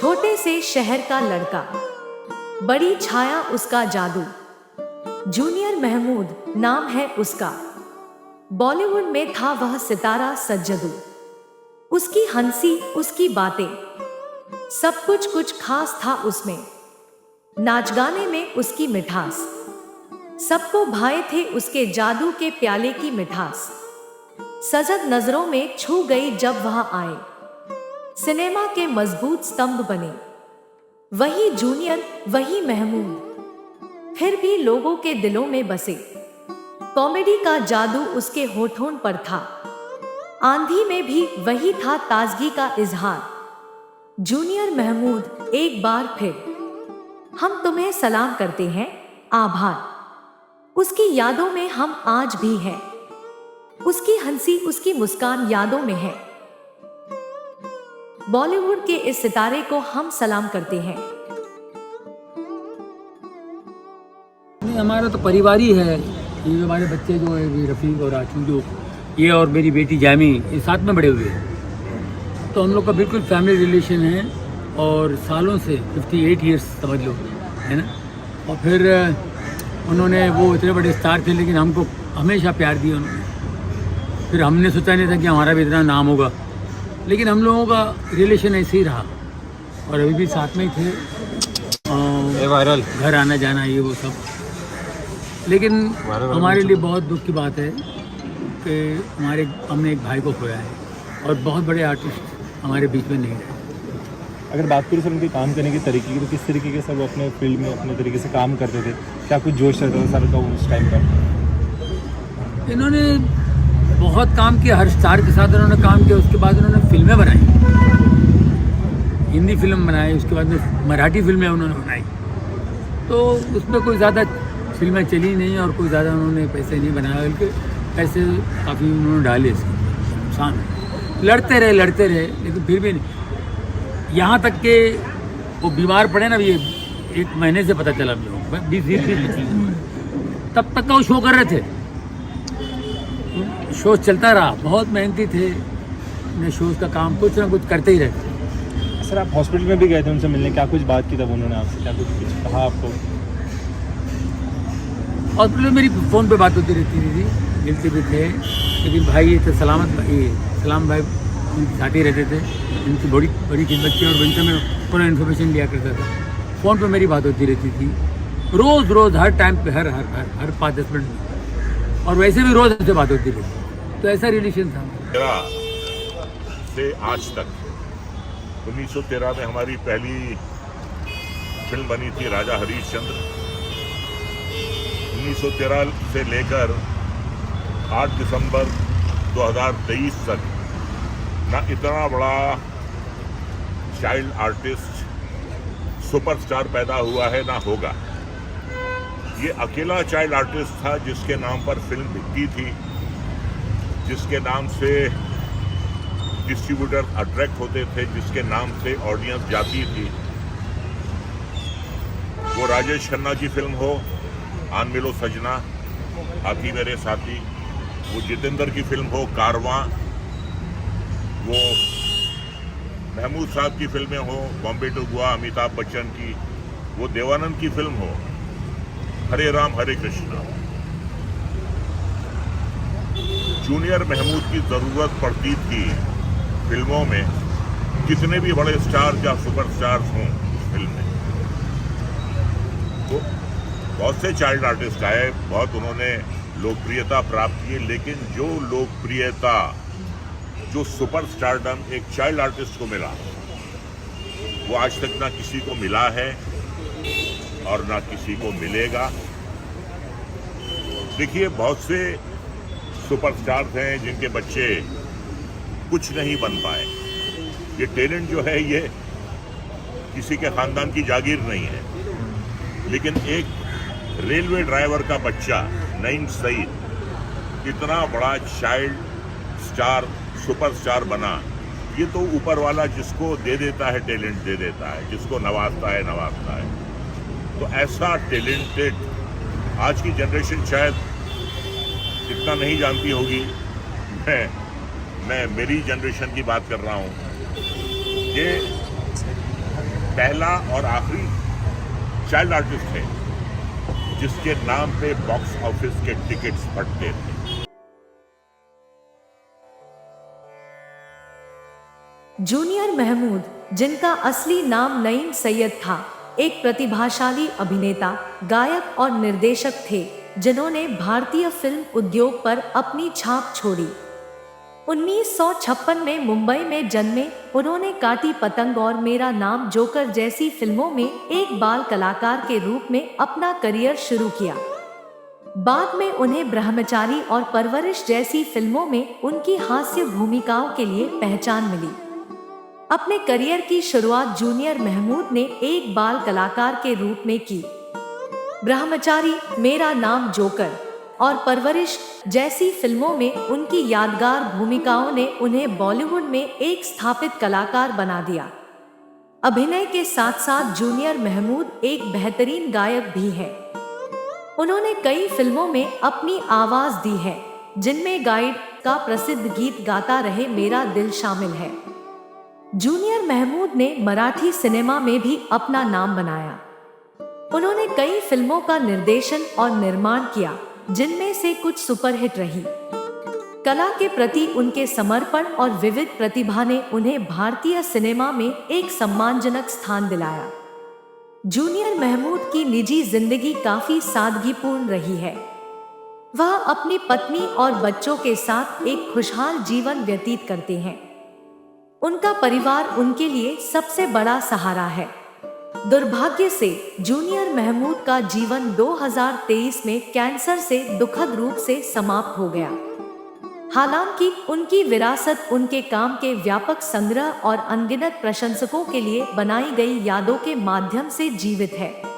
छोटे से शहर का लड़का, बड़ी छाया उसका जादू। जूनियर महमूद नाम है उसका। बॉलीवुड में था वह सितारा सज्जदू। उसकी हंसी, उसकी बातें, सब कुछ खास था उसमें। नाच गाने में उसकी मिठास, सबको भाए थे उसके जादू के प्याले की मिठास। सजग नजरों में छू गई जब वह आए, सिनेमा के मजबूत स्तंभ बने। वही जूनियर, वही महमूद, फिर भी लोगों के दिलों में बसे। कॉमेडी का जादू उसके होठों पर था, आंधी में भी वही था ताजगी का इजहार। जूनियर महमूद, एक बार फिर हम तुम्हें सलाम करते हैं, आभार। उसकी यादों में हम आज भी हैं, उसकी हंसी, उसकी मुस्कान यादों में है। बॉलीवुड के इस सितारे को हम सलाम करते हैं। नहीं, हमारा तो परिवार ही है। ये हमारे बच्चे जो है रफ़ीक और आशू, जो ये और मेरी बेटी जामी, ये साथ में बड़े हुए हैं। तो हम लोग का बिल्कुल फैमिली रिलेशन है और सालों से 58 ईयर्स समझ लो, है ना। और फिर उन्होंने, वो इतने बड़े स्टार थे लेकिन हमको हमेशा प्यार दिया उन्होंने। फिर हमने सोचा नहीं था कि हमारा भी इतना नाम होगा, लेकिन हम लोगों का रिलेशन ऐसे ही रहा और अभी भी साथ में ही थे। वायरल घर आना जाना ये वो सब। लेकिन हमारे लिए बहुत दुख की बात है कि हमने एक भाई को खोया है और बहुत बड़े आर्टिस्ट हमारे बीच में नहीं है। अगर बात करूँ सर उनके काम करने के तरीके की, तो किस तरीके के सब अपने फील्ड में अपने तरीके से काम करते थे? क्या कुछ जोश रहता था सर का उस टाइम पर? इन्होंने बहुत काम किया, हर स्टार के साथ उन्होंने काम किया। उसके बाद उन्होंने फिल्में बनाई, हिंदी फिल्म बनाई, उसके बाद में मराठी फिल्में उन्होंने बनाई। तो उसमें कोई ज़्यादा फिल्में चली नहीं और कोई ज़्यादा उन्होंने पैसे नहीं बनाया, बल्कि पैसे काफ़ी उन्होंने डाले इसके नुकसान है। लड़ते रहे लेकिन फिर भी नहीं। यहाँ तक कि वो बीमार पड़े ना, ये 1 महीने से पता चला हम लोग 20 तब तक का वो शो कर रहे थे। शो चलता रहा, बहुत मेहनती थे, अपने शोज़ का काम कुछ ना कुछ करते ही रहते। सर आप हॉस्पिटल में भी गए थे उनसे मिलने, क्या कुछ बात की तब उन्होंने आपसे? क्या कुछ कहा आपको? हॉस्पिटल में मेरी फ़ोन पे बात होती रहती थी, मिलते भी थे। लेकिन भाई ये तो सलाम भाई उनके साथ ही रहते थे। इनकी बड़ी खिदमत की और उनसे मैं पूरा इन्फॉर्मेशन लिया करता था। फ़ोन पे मेरी बात होती रहती थी रोज़ हर टाइम पे, हर 5-10 मिनट में। और वैसे भी रोज़ हमसे बात होती रहती। तो ऐसा रिलेशन था से आज तक। 1913 में हमारी पहली फिल्म बनी थी राजा हरीशचंद्र। 1913 से लेकर 8 दिसंबर 2023 तक ना इतना बड़ा चाइल्ड आर्टिस्ट सुपरस्टार पैदा हुआ है ना होगा। ये अकेला चाइल्ड आर्टिस्ट था जिसके नाम पर फिल्म बिकती थी, जिसके नाम से डिस्ट्रीब्यूटर अट्रैक्ट होते थे, जिसके नाम से ऑडियंस जाती थी। वो राजेश खन्ना की फिल्म हो आन मिलो सजना, हाथी मेरे साथी, वो जितेंद्र की फिल्म हो कारवां, वो महमूद साहब की फिल्में हो बॉम्बे टू गोवा अमिताभ बच्चन की, वो देवानंद की फिल्म हो हरे राम हरे कृष्णा। जूनियर महमूद की ज़रूरत पड़ती थी फिल्मों में, कितने भी बड़े स्टार या सुपरस्टार्स हों उस फिल्म में। तो बहुत से चाइल्ड आर्टिस्ट आए, बहुत उन्होंने लोकप्रियता प्राप्त की, लेकिन जो लोकप्रियता, जो सुपरस्टारडम एक चाइल्ड आर्टिस्ट को मिला, वो आज तक ना किसी को मिला है और ना किसी को मिलेगा। देखिए, बहुत से सुपरस्टार्स हैं जिनके बच्चे कुछ नहीं बन पाए। ये टैलेंट जो है ये किसी के खानदान की जागीर नहीं है, लेकिन एक रेलवे ड्राइवर का बच्चा नईम सईद इतना बड़ा चाइल्ड स्टार सुपरस्टार बना, ये तो ऊपर वाला जिसको दे देता है टैलेंट दे देता है, जिसको नवाजता है। तो ऐसा टैलेंटेड आज की जनरेशन शायद इतना नहीं जानती होगी। मैं मेरी जनरेशन की बात कर रहा हूँ। ये पहला और आखिरी चाइल्ड आर्टिस्ट थे जिसके नाम पे बॉक्स ऑफिस के टिकट्स फटते थे। जूनियर महमूद, जिनका असली नाम नईम सैयद था, एक प्रतिभाशाली अभिनेता, गायक और निर्देशक थे जिन्होंने भारतीय फिल्म उद्योग पर अपनी छाप छोड़ी। 1956 में मुंबई में जन्मे, उन्होंने काटी पतंग और मेरा नाम जोकर जैसी फिल्मों में एक बाल कलाकार के रूप में अपना करियर शुरू किया। बाद में उन्हें ब्रह्मचारी और परवरिश जैसी फिल्मों में उनकी हास्य भूमिकाओं के लिए पहचान मिली। अपने करियर की शुरुआत जूनियर महमूद ने एक बाल कलाकार के रूप में की। ब्रह्मचारी, मेरा नाम जोकर और परवरिश जैसी फिल्मों में उनकी यादगार भूमिकाओं ने उन्हें बॉलीवुड में एक स्थापित कलाकार बना दिया। अभिनय के साथ साथ जूनियर महमूद एक बेहतरीन गायक भी है। उन्होंने कई फिल्मों में अपनी आवाज दी है, जिनमें गाइड का प्रसिद्ध गीत गाता रहे मेरा दिल शामिल है। जूनियर महमूद ने मराठी सिनेमा में भी अपना नाम बनाया। उन्होंने कई फिल्मों का निर्देशन और निर्माण किया, जिनमें से कुछ सुपरहिट रही। कला के प्रति उनके समर्पण और विविध प्रतिभा ने उन्हें भारतीय सिनेमा में एक सम्मानजनक स्थान दिलाया। जूनियर महमूद की निजी जिंदगी काफी सादगीपूर्ण रही है। वह अपनी पत्नी और बच्चों के साथ एक खुशहाल जीवन व्यतीत करते हैं। उनका परिवार उनके लिए सबसे बड़ा सहारा है। दुर्भाग्य से जूनियर महमूद का जीवन 2023 में कैंसर से दुखद रूप से समाप्त हो गया। हालांकि उनकी विरासत उनके काम के व्यापक संग्रह और अनगिनत प्रशंसकों के लिए बनाई गई यादों के माध्यम से जीवित है।